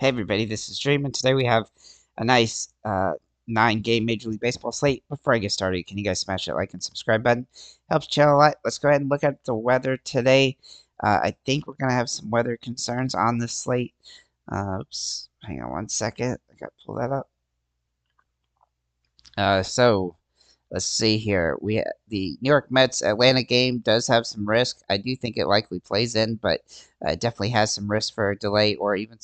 Hey everybody, this is Dream, and today we have a nice 9-game Major League Baseball slate. Before I get started, can you guys smash that like and subscribe button? Helps the channel a lot. Let's go ahead and look at the weather today. I think we're going to have some weather concerns on this slate. Oops, hang on one second. I got to pull that up. So let's see here. The New York Mets Atlanta game does have some risk. I do think it likely plays in, but definitely has some risk for a delay or even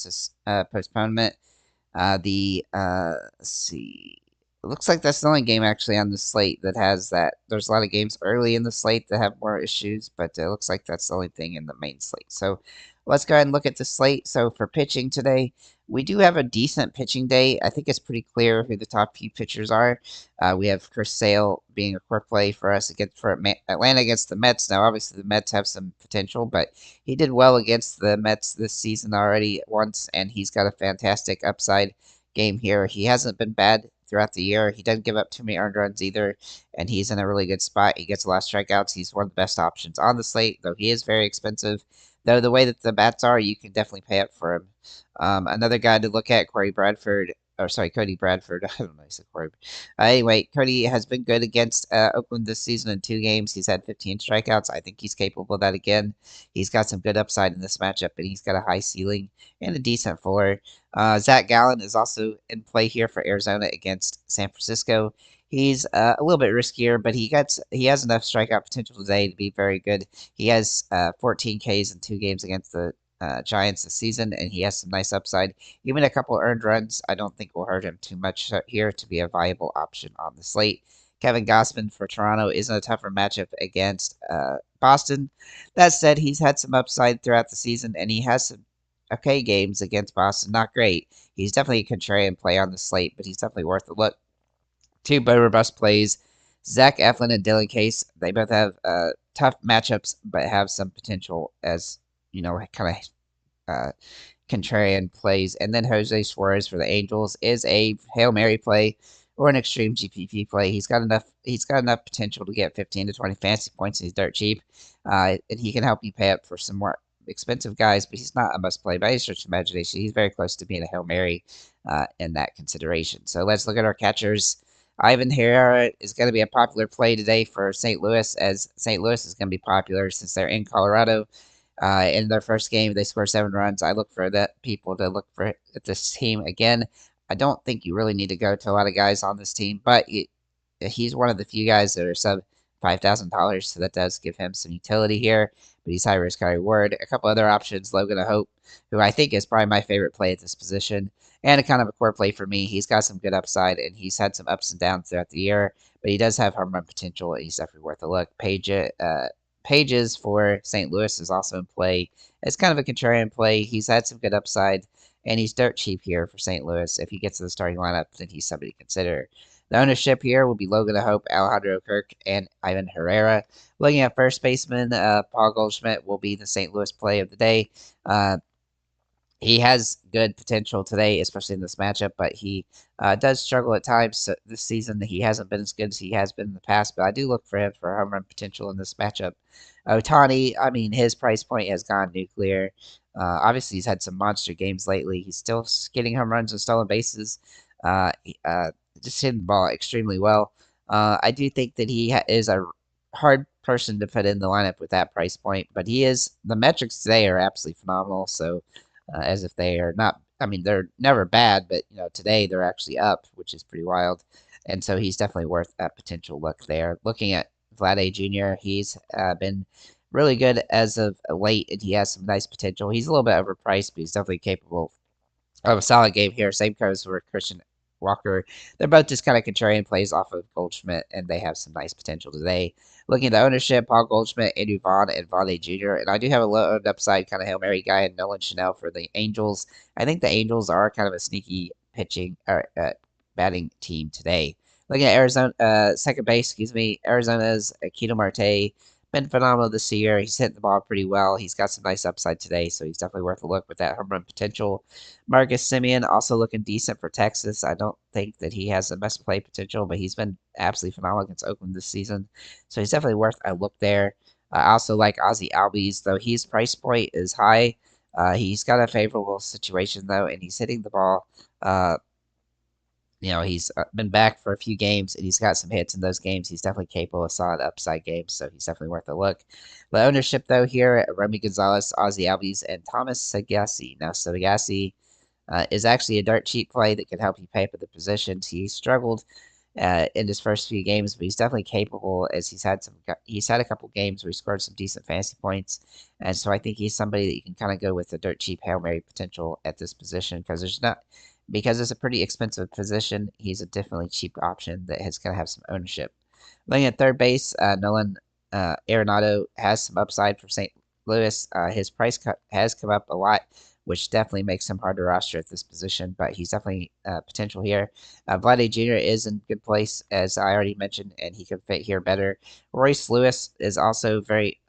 postponement. Let's see. It looks like that's the only game actually on the slate that has that. There's a lot of games early in the slate that have more issues, but it looks like that's the only thing in the main slate. So let's go ahead and look at the slate. So for pitching today, we do have a decent pitching day. I think it's pretty clear who the top few pitchers are. We have Chris Sale being a core play for us for Atlanta against the Mets. Now, obviously, the Mets have some potential, but he did well against the Mets this season already once, and he's got a fantastic upside game here. He hasn't been bad throughout the year. He doesn't give up too many earned runs either, and he's in a really good spot. He gets a lot of strikeouts. He's one of the best options on the slate, though he is very expensive. Though the way that the bats are, you can definitely pay up for him. Another guy to look at, Cody Bradford. I don't know. I said Corey. Anyway, Cody has been good against Oakland this season in 2 games. He's had 15 strikeouts. I think he's capable of that again. He's got some good upside in this matchup, and he's got a high ceiling and a decent floor. Zach Gallen is also in play here for Arizona against San Francisco. He's a little bit riskier, but he has enough strikeout potential today to be very good. He has 14 Ks in 2 games against the Giants this season, and he has some nice upside. Even a couple earned runs, I don't think will hurt him too much here to be a viable option on the slate. Kevin Gausman for Toronto isn't a tougher matchup against Boston. That said, he's had some upside throughout the season, and he has some okay games against Boston. Not great. He's definitely a contrarian play on the slate, but he's definitely worth a look. 2 very robust plays. Zach Eflin and Dylan Case, they both have tough matchups, but have some potential as, kind of contrarian plays. And then Jose Suarez for the Angels is a Hail Mary play or an extreme GPP play. He's got enough potential to get 15 to 20 fantasy points, and he's dirt cheap. And he can help you pay up for some more expensive guys, but he's not a must play by any stretch of imagination. He's very close to being a Hail Mary in that consideration. So let's look at our catchers. Ivan Herrera is going to be a popular play today for St. Louis, as St. Louis is going to be popular since they're in Colorado. In their first game, they scored 7 runs. I look for people to look for at this team again. I don't think you really need to go to a lot of guys on this team, but he's one of the few guys that are sub $5,000, so that does give him some utility here. But he's high risk, high reward. A couple other options: Logan Hope, who I think is probably my favorite play at this position, and a kind of a core play for me. He's got some good upside, and he's had some ups and downs throughout the year, but he does have home run potential, and he's definitely worth a look. Pages for St. Louis is also in play. It's kind of a contrarian play. He's had some good upside, and he's dirt cheap here for St. Louis. If he gets to the starting lineup, then he's somebody to consider. The ownership here will be Logan Hope, Alejandro Kirk, and Ivan Herrera. Looking at first baseman, Paul Goldschmidt will be the St. Louis play of the day. He has good potential today, especially in this matchup, but he does struggle at times. So this season, he hasn't been as good as he has been in the past, but I do look for him for home run potential in this matchup. Otani, I mean, his price point has gone nuclear. Obviously, he's had some monster games lately. He's still getting home runs and stolen bases. Just hitting the ball extremely well. I do think that he is a hard person to put in the lineup with that price point, but the metrics today are absolutely phenomenal. So, as if they are not. I mean, they're never bad, but today they're actually up, which is pretty wild. And so he's definitely worth a potential look there. Looking at Vlade Jr., he's been really good as of late, and he has some nice potential. He's a little bit overpriced, but he's definitely capable of a solid game here. Same goes for Christian Walker. They're both just kind of contrarian plays off of Goldschmidt, and they have some nice potential today. Looking at the ownership, Paul Goldschmidt, Andrew Vaughn, and Vlade Jr. And I do have a low upside kind of Hail Mary guy and Nolan Chanel for the Angels. I think the Angels are kind of a sneaky pitching or batting team today. Looking at Arizona, second base, Arizona's Keto Marte been phenomenal this year. He's hitting the ball pretty well. He's got some nice upside today, so he's definitely worth a look with that home run potential. Marcus Simeon also looking decent for Texas. I don't think that he has the best play potential, but he's been absolutely phenomenal against Oakland this season, so he's definitely worth a look there. I also like Ozzy Albies, though his price point is high. He's got a favorable situation though, and he's hitting the ball. Uh, he's been back for a few games, and he's got some hits in those games. He's definitely capable of solid upside games, so he's definitely worth a look. The ownership though here, Romy Gonzalez, Ozzy Albies, and Thomas Sagasi. Now Sagasi is actually a dirt cheap play that can help you pay for the positions. He struggled in his first few games, but he's definitely capable as he's had a couple games where he scored some decent fantasy points, and so I think he's somebody that you can kind of go with the dirt cheap Hail Mary potential at this position because it's a pretty expensive position. He's a definitely cheap option that is going to have some ownership. Looking at third base, Nolan Arenado has some upside for St. Louis. His price cut has come up a lot, which definitely makes him hard to roster at this position, but he's definitely potential here. Vlade Jr. is in good place, as I already mentioned, and he could fit here better. Royce Lewis is also very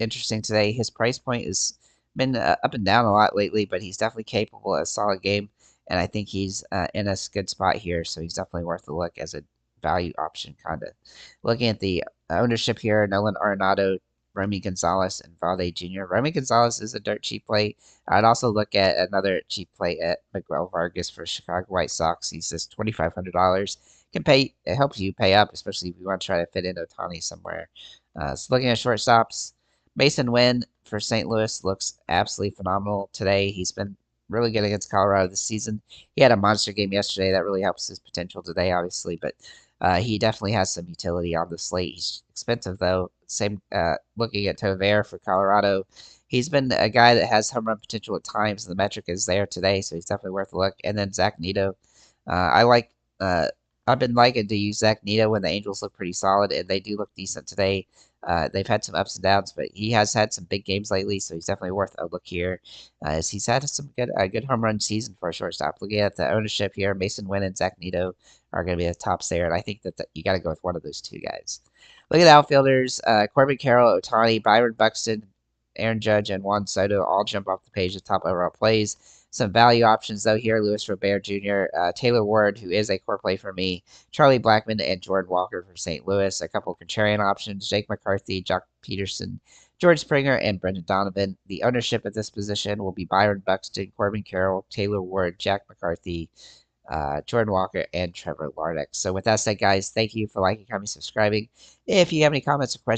interesting today. His price point has been up and down a lot lately, but he's definitely capable of a solid game, and I think he's in a good spot here, so he's definitely worth a look as a value option, kind of. Looking at the ownership here, Nolan Arenado, Romy Gonzalez, and Valde Jr. Romy Gonzalez is a dirt cheap play. I'd also look at another cheap play at Miguel Vargas for Chicago White Sox. He says $2,500 can pay. It helps you pay up, especially if you want to try to fit in Otani somewhere. So looking at shortstops, Mason Wynn for St. Louis looks absolutely phenomenal today. He's been really good against Colorado this season. He had a monster game yesterday that really helps his potential today, obviously, but he definitely has some utility on the slate. He's expensive though. Same looking at Tovare for Colorado. He's been a guy that has home run potential at times. The metric is there today, so he's definitely worth a look. And then Zach Neto. I like. I've been liking to use Zach Neto when the Angels look pretty solid, and they do look decent today. They've had some ups and downs, but he has had some big games lately, so he's definitely worth a look here. As he's had some good home run season for a shortstop. Looking at the ownership here, Mason Wynn and Zach Neto are going to be the tops there, and I think that you got to go with one of those two guys. Look at the outfielders: Corbin Carroll, Otani, Byron Buxton, Aaron Judge, and Juan Soto all jump off the page of top overall plays. Some value options though here: Luis Robert Jr., Taylor Ward, who is a core play for me, Charlie Blackmon, and Jordan Walker for St. Louis. A couple contrarian options: Jake McCarthy, Jock Peterson, George Springer, and Brendan Donovan. The ownership at this position will be Byron Buxton, Corbin Carroll, Taylor Ward, Jack McCarthy, Jordan Walker, and Trevor Larnach. So with that said, guys, thank you for liking, commenting, subscribing. If you have any comments or questions,